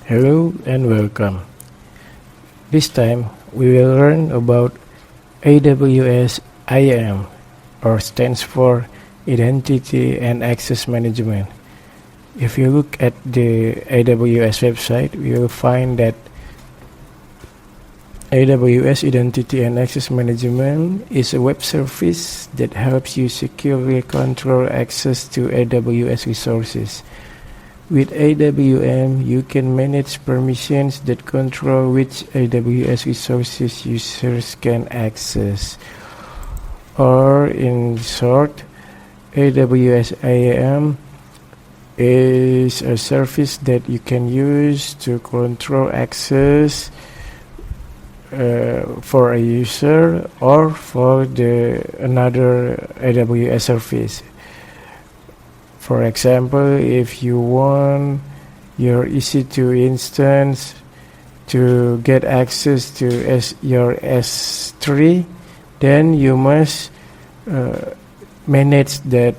Hello and welcome. This time we will learn about AWS IAM, or stands for Identity and Access Management. If you look at the AWS website, we will find that AWS Identity and Access Management is a web service that helps you securely control access to AWS resources. With AWM, you can manage permissions that control which AWS resources users can access. Or in short, AWS IAM is a service that you can use to control access for a user or for another AWS service. For example, if you want your EC2 instance to get access to your S3, then you must manage that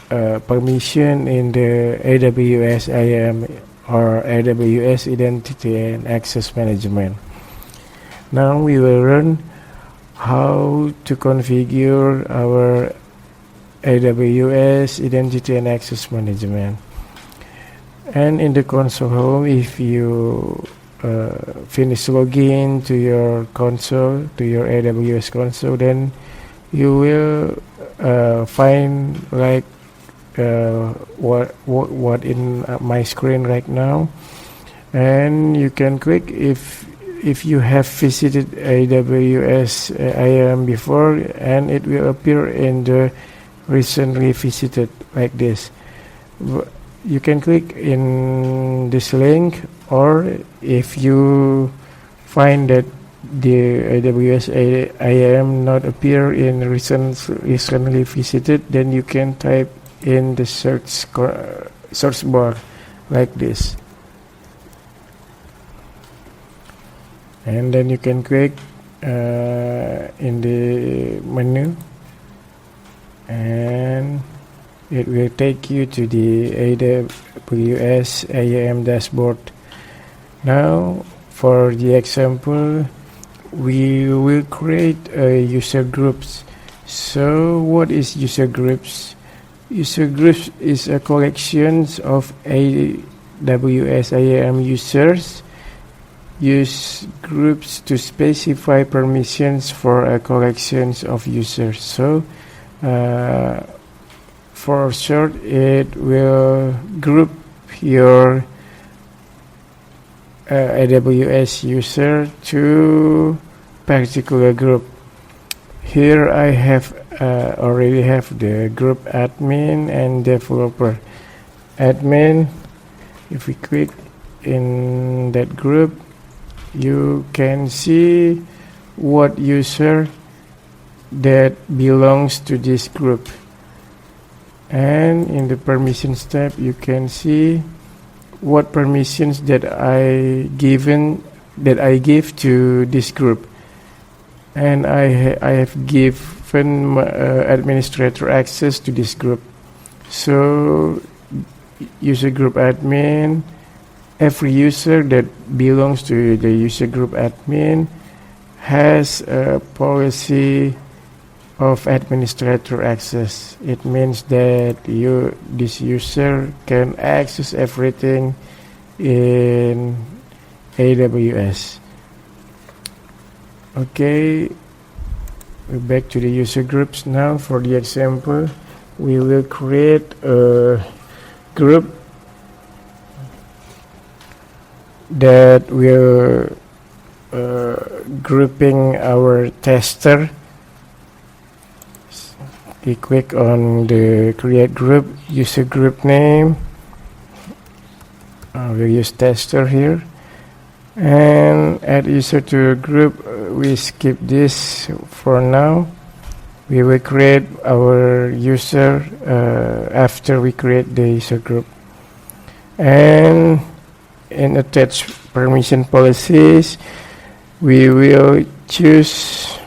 permission in the AWS IAM or AWS Identity and Access Management. Now we will learn how to configure our AWS Identity and Access Management. And in the console home, if you finish login to your console, to your AWS console, then you will find like what in my screen right now, and you can click if you have visited AWS IAM before, and it will appear in the recently visited like this. You can click in this link, or if you find that the AWS IAM not appear in recently visited, then you can type in the search bar like this, and then you can click in the menu, and it will take you to the AWS IAM dashboard. Now, for the example, we will create user groups. So, what is user groups? User groups is a collection of AWS IAM users. Use groups to specify permissions for a collection of users. So, for short, it will group your AWS user to particular group. Here I have already have the group admin and developer. Admin, if we click in that group, you can see what user that belongs to this group, and in the permissions tab you can see what permissions that I give to this group, and I have given administrator access to this group. So user group admin, every user that belongs to the user group admin has a policy of administrator access. It means that this user can access everything in AWS. Okay, we're back to the user groups now. For the example, we will create a group that will grouping our tester. We click on the create group, user group name. We'll use tester here, and add user to a group. We skip this for now. We will create our user after we create the user group. And in attach permission policies, we will choose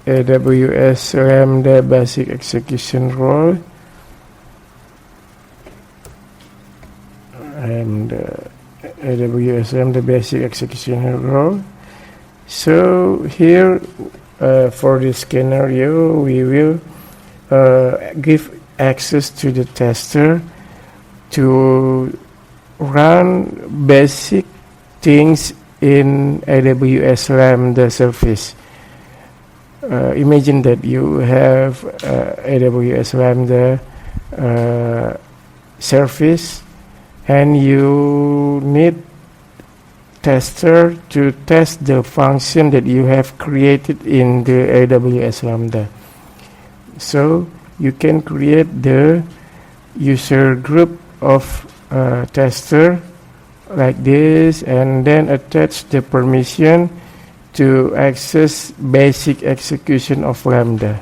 AWS Lambda basic execution role, and AWS IAM, the basic execution role. So here for this scenario, we will give access to the tester to run basic things in AWS Lambda service. Imagine that you have AWS Lambda service and you need tester to test the function that you have created in the AWS Lambda. So you can create the user group of tester like this and then attach the permission to access basic execution of Lambda.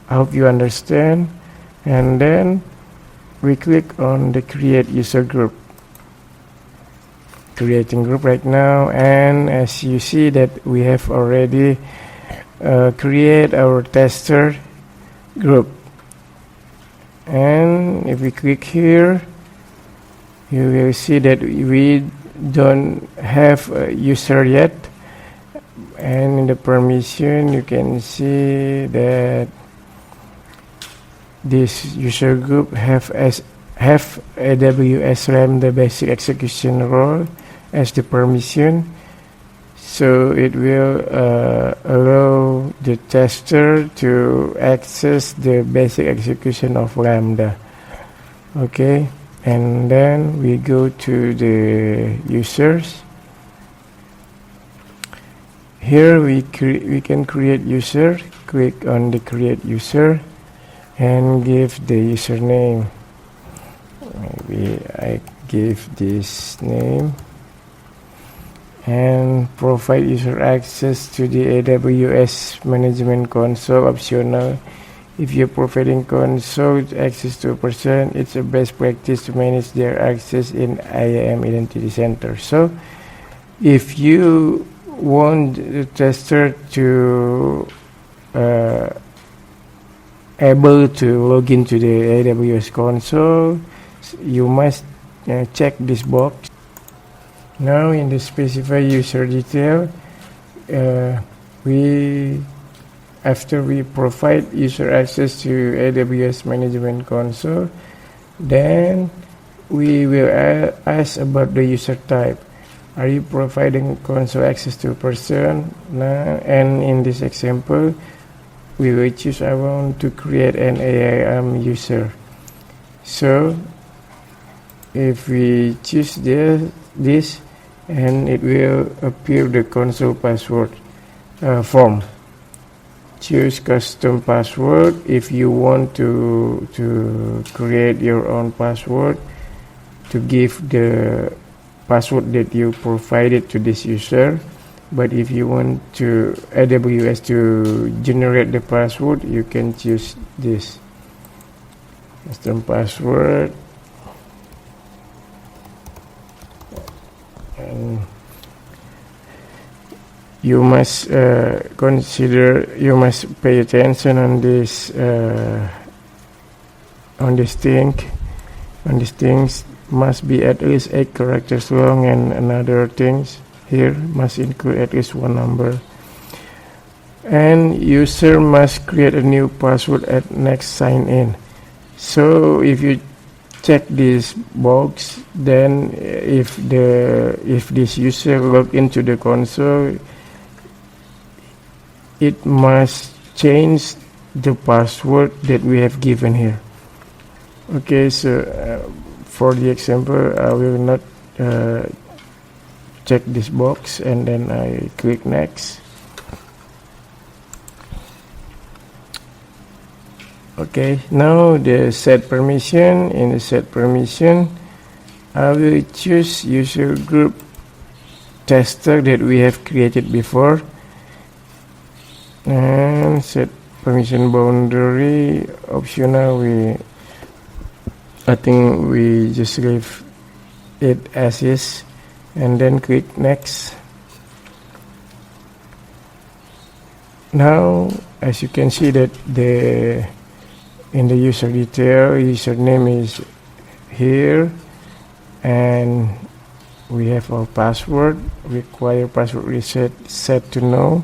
I hope you understand. And then we click on the create user group. Creating group right now, and as you see that we have already create our tester group. And if we click here, you will see that we don't have a user yet. And in the permission, you can see that this user group have AWS Lambda basic execution role as the permission. So it will allow the tester to access the basic execution of Lambda. Okay, and then we go to the users. Here we can create user. Click on the create user and give the username. Maybe I give this name and provide user access to the AWS management console optional. If you're providing console access to a person, it's a best practice to manage their access in IAM Identity Center. So if you want the tester to able to log into the AWS console, you must check this box. Now in the specify user detail, after we provide user access to AWS management console, then we will ask about the user type. Are you providing console access to a person? And in this example, we will choose I want to create an IAM user. So if we choose this, and it will appear the console password form. Choose custom password if you want to create your own password to give the password that you provided to this user. But if you want to AWS to generate the password, you can choose this custom password. And you must you must pay attention on this things must be at least 8 characters long, and another things here must include at least one number. And user must create a new password at next sign in. So if you check this box, then if this user log into the console, it must change the password that we have given here. Okay, so for the example, I will not check this box, and then I click next. Okay, now the set permission. In the set permission, I will choose user group tester that we have created before, and set permission boundary optional. I think we just leave it as is, and then click next. Now, as you can see that in the user detail, username is here, and we have our password, require password reset set to no,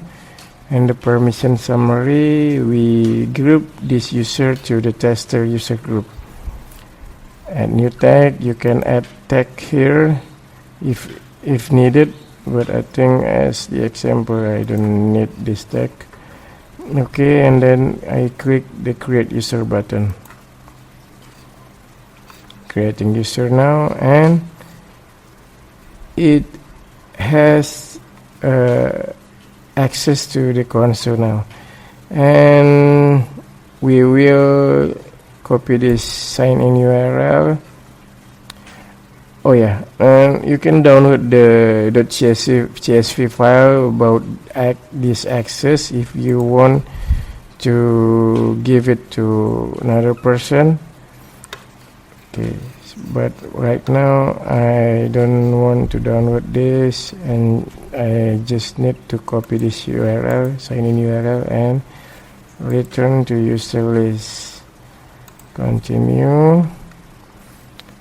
and the permission summary, we group this user to the tester user group. Add new tag, you can add tag here if needed, but I think as the example I don't need this tag. Okay, and then I click the create user button. Creating user now, and it has access to the console now, and we will copy this sign in URL. Oh yeah, and you can download the .csv file about this access if you want to give it to another person. Okay, but right now I don't want to download this, and I just need to copy this URL, sign in URL, and return to user list. Continue,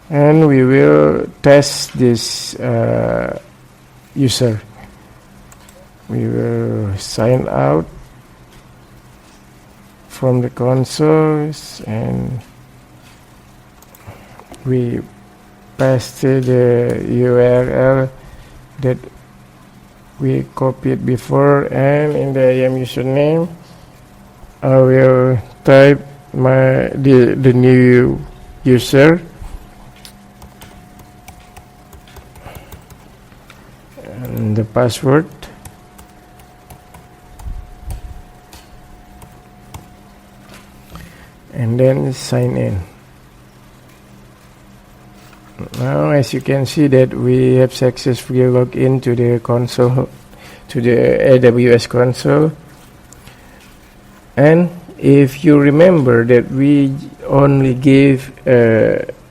and we will test this user. We will sign out from the consoles, and we pasted the URL that we copied before, and in the IAM username I will type the new user, and the password, and then sign in. Now, as you can see that we have successfully logged into the console, to the AWS console. And if you remember that we only gave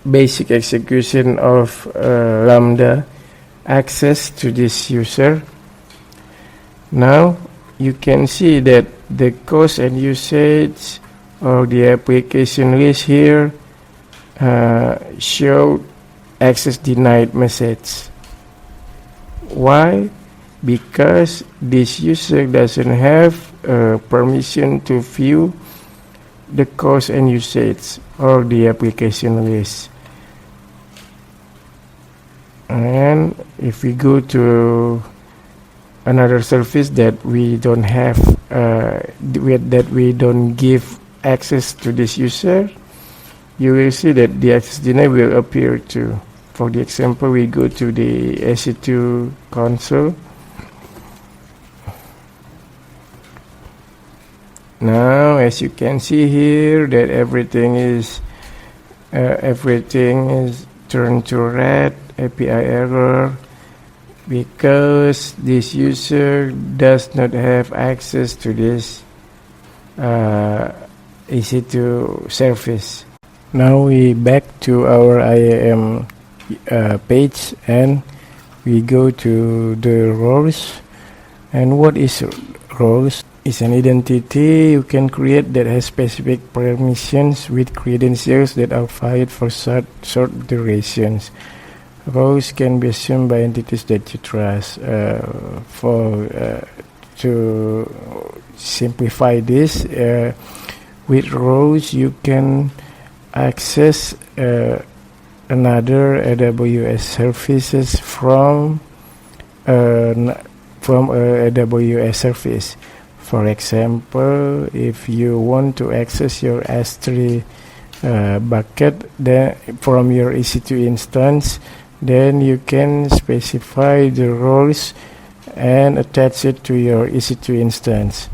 basic execution of Lambda access to this user, now you can see that the cost and usage or the application list here show access denied message. Why? Because this user doesn't have permission to view the cost and usage or the application list. And if we go to another service that we don't have, that we don't give access to this user, you will see that the access denied will appear too. For the example, we go to the EC2 console. Now, as you can see here, that everything is turned to red, API error, because this user does not have access to this EC2 service. Now we back to our IAM page, and we go to the roles. And what is roles? It's an identity you can create that has specific permissions with credentials that are valid for short durations. Roles can be assumed by entities that you trust. To simplify this, with roles you can access another AWS services from AWS service. For example, if you want to access your S3 bucket from your EC2 instance, then you can specify the roles and attach it to your EC2 instance.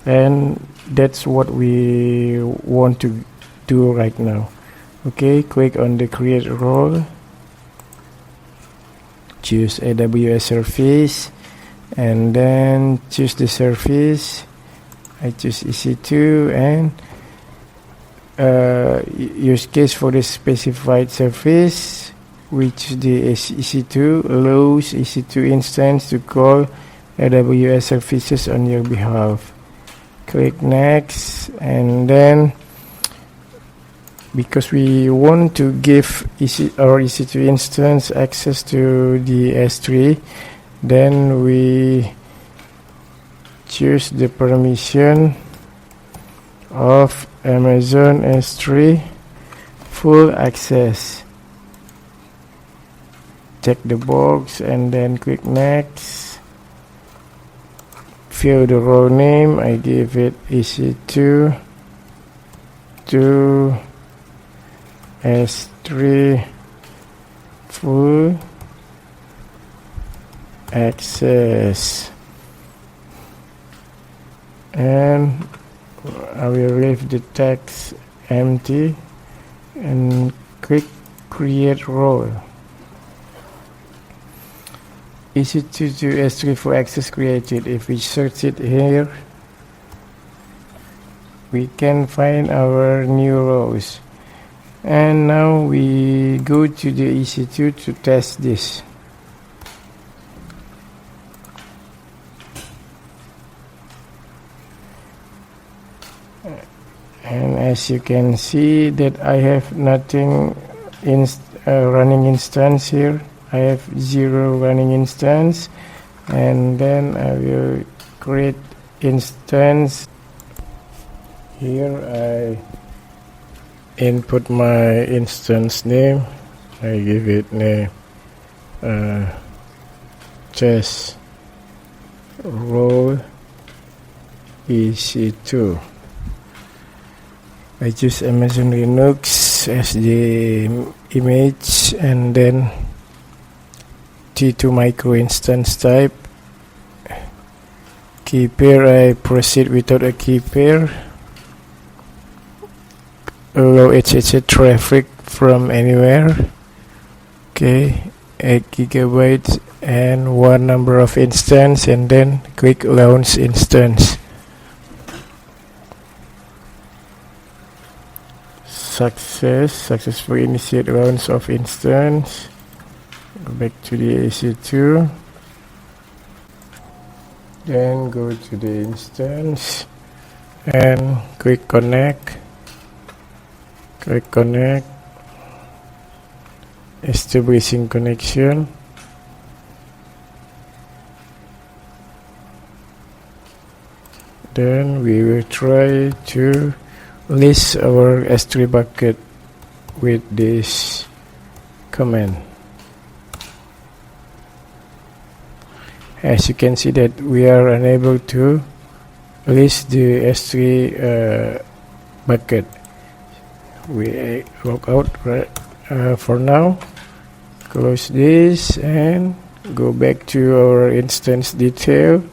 And that's what we want to do right now. Okay, click on the create role, choose AWS service, and then choose the service. I choose EC2, and use case for the specified service, which the EC2 allows EC2 instance to call AWS services on your behalf. Click next, and then because we want to give our EC2 instance access to the S3, then we choose the permission of Amazon S3 full access. Check the box and then click next. Fill the role name. I give it EC2 to S3 full access, and I will leave the text empty and click create role. EC2 to S3 full access created. If we search it here, we can find our new rows. And now we go to the EC2 to test this. And as you can see that I have nothing in running instance here. I have 0 running instance, and then I will create instance. Here I input my instance name. I give it name test role EC2. I choose Amazon Linux as the image, and then T2 micro instance type. Key pair, I proceed without a key pair. Allow HHH traffic from anywhere. Okay, 8 gigabytes and 1 number of instance, and then click launch instance. Successfully initiate launch of instance. Go back to the EC2, then go to the instance and click connect. Click connect, establishing connection. Then we will try to list our S3 bucket with this command. As you can see that we are unable to list the S3 bucket. We log out for now. Close this and go back to our instance detail.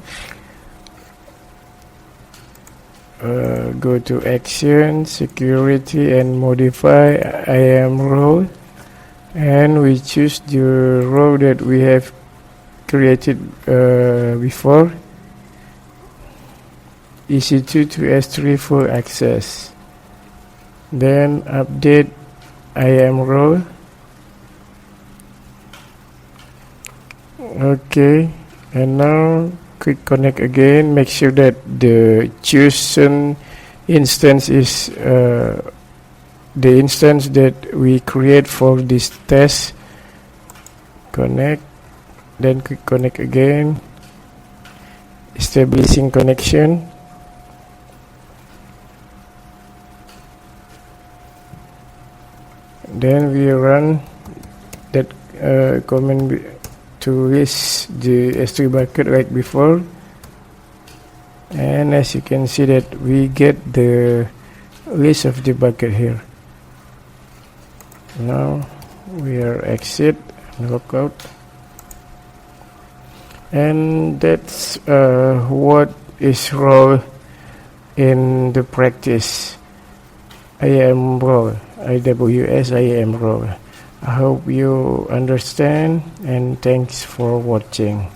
Go to action, security, and modify IAM role, and we choose the role that we have created before, EC2 to S3 full access. Then update IAM role. Okay, and now click connect again. Make sure that the chosen instance is the instance that we create for this test. Connect, then click connect again, establishing connection. Then we run that command to list the S3 bucket like before, and as you can see that we get the list of the bucket here. Now we are exit and log out, and that's what is role in the practice IAM role, AWS IAM role. I hope you understand, and thanks for watching.